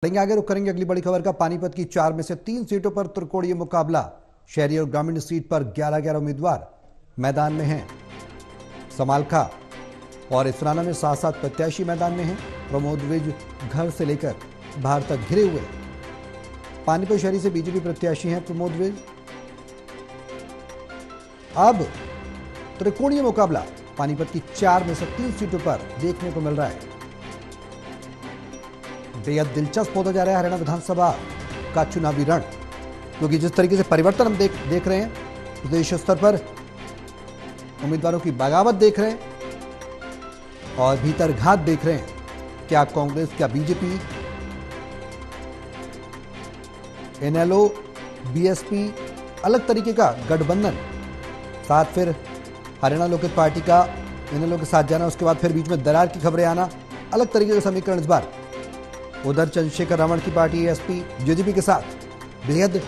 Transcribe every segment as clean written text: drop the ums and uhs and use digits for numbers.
बढ़ेंगे आगे, रुक करेंगे अगली बड़ी खबर का। पानीपत की 4 में से 3 सीटों पर त्रिकोणीय मुकाबला। शहरी और ग्रामीण सीट पर 11-11 उम्मीदवार मैदान में हैं। समालखा और इसराना में 7-7 प्रत्याशी मैदान में हैं। प्रमोद विज घर से लेकर बाहर तक घिरे हुए। पानीपत शहरी से बीजेपी प्रत्याशी हैं प्रमोद विज। अब त्रिकोणीय मुकाबला पानीपत की 4 में से 3 सीटों पर देखने को मिल रहा है। बेहद दिलचस्प होता जा रहा है हरियाणा विधानसभा का चुनावी रण, क्योंकि जिस तरीके से परिवर्तन हम देख रहे हैं, प्रदेश स्तर पर उम्मीदवारों की बगावत देख रहे हैं और भीतर घात देख रहे हैं। क्या कांग्रेस, क्या बीजेपी, इनेलो, बीएसपी, अलग तरीके का गठबंधन, साथ फिर हरियाणा लोकहित पार्टी का इनेलो के साथ जाना, उसके बाद फिर बीच में दरार की खबरें आना, अलग तरीके का समीकरण इस बार। उधर चंद्रशेखर रावण की पार्टी एसपी जेजेपी के साथ बेहद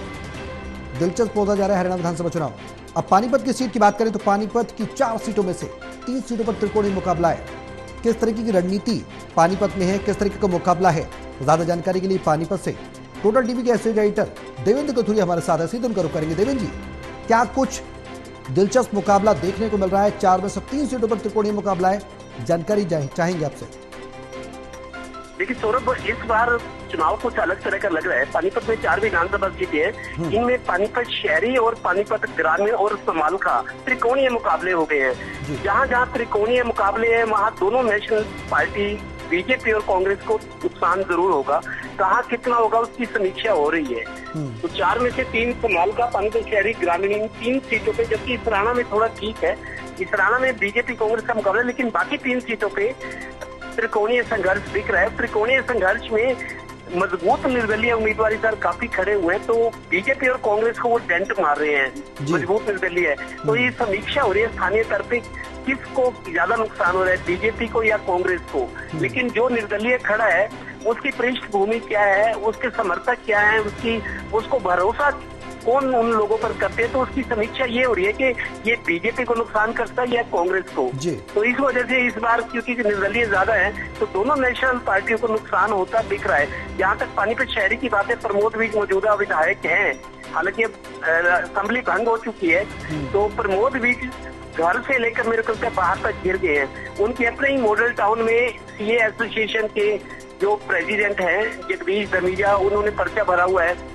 दिलचस्प होता जा रहा है हरियाणा विधानसभा चुनाव। अब पानीपत की सीट की बात करें तो पानीपत की 4 सीटों में से 3 सीटों पर त्रिकोणीय मुकाबला है। किस तरीके की रणनीति पानीपत में है, किस तरीके का मुकाबला है, ज्यादा जानकारी के लिए पानीपत से टोटल टीवी के एसोसिएट एडिटर देवेंद्र कथुरिया हमारे साथ है। सीधे उनका रुख करेंगे। देवेंद्र जी, क्या कुछ दिलचस्प मुकाबला देखने को मिल रहा है? 4 में से 3 सीटों पर त्रिकोणीय मुकाबला है, जानकारी चाहेंगे आपसे। देखिए सौरभ, इस बार चुनाव कुछ अलग तरह का लग रहा है। पानीपत में 4 विधानसभा सीटें हैं। इनमें पानीपत शहरी और पानीपत ग्रामीण और समालखा त्रिकोणीय मुकाबले हो गए हैं। जहां जहां त्रिकोणीय मुकाबले हैं, वहां दोनों नेशनल पार्टी बीजेपी और कांग्रेस को नुकसान जरूर होगा। कहाँ कितना होगा उसकी समीक्षा हो रही है। तो 4 में से 3 समालखा, पानीपत शहरी, ग्रामीण, इन 3 सीटों पे, जबकि इसराना में थोड़ा ठीक है, इसराना में बीजेपी कांग्रेस का मुकाबला, लेकिन बाकी 3 सीटों पे त्रिकोणीय संघर्ष दिख रहा है। त्रिकोणीय संघर्ष में मजबूत निर्दलीय उम्मीदवार इधर काफी खड़े हुए हैं, तो बीजेपी और कांग्रेस को वो डेंट मार रहे हैं, मजबूत निर्दलीय है। तो ये समीक्षा हो रही है स्थानीय स्तर पे, किसको ज्यादा नुकसान हो रहा है, बीजेपी को या कांग्रेस को। लेकिन जो निर्दलीय खड़ा है उसकी पृष्ठभूमि क्या है, उसके समर्थक क्या है, उसको भरोसा कौन उन लोगों पर करते हैं, तो उसकी समीक्षा ये हो रही है कि ये बीजेपी को नुकसान करता है या कांग्रेस को। तो इस वजह से इस बार क्योंकि निर्दलीय ज्यादा है, तो दोनों नेशनल पार्टियों को नुकसान होता दिख रहा है। जहाँ तक पानीपत शहरी की बात है, प्रमोद विज मौजूदा विधायक हैं, हालांकि असेंबली भंग हो चुकी है, तो प्रमोद विज घर से लेकर मेरे को बाहर तक गिर गए हैं। उनके अपने ही मॉडल टाउन में सीए एसोसिएशन के जो प्रेसिडेंट हैं जगदीश धमीजा, उन्होंने पर्चा भरा हुआ है।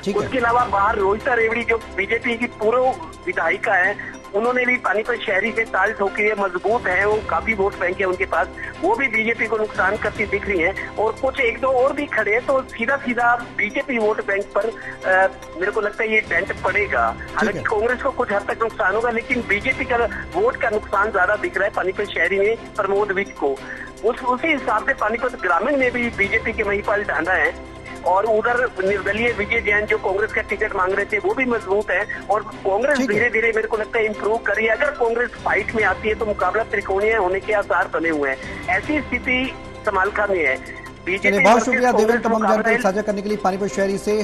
उसके अलावा बाहर रोहिता रेवड़ी जो बीजेपी की पूर्व विधायिका है, उन्होंने भी पानीपत शहरी से ताल ठोकी है, मजबूत है, वो काफी वोट बैंक है उनके पास, वो भी बीजेपी को नुकसान करती दिख रही है। और कुछ 1-2 और भी खड़े हैं, तो सीधा बीजेपी वोट बैंक पर मेरे को लगता है ये डेंट पड़ेगा। हालांकि कांग्रेस को कुछ हद तक नुकसान होगा, लेकिन बीजेपी का वोट का नुकसान ज्यादा दिख रहा है पानीपत शहरी में प्रमोद विज को। उसी हिसाब से पानीपत ग्रामीण में भी बीजेपी के महिपाल ढांढा है, और उधर निर्दलीय विजय जैन जो कांग्रेस का टिकट मांग रहे थे, वो भी मजबूत है। और कांग्रेस धीरे धीरे मेरे को लगता है इंप्रूव करी। अगर कांग्रेस फाइट में आती है तो मुकाबला त्रिकोणीय होने के आसार बने हुए हैं। ऐसी स्थिति समालखा में है। बीजेपी बहुत शुक्रिया देवेंद्र तमाम जानकारी साझा करने के लिए पानीपत शहरी से।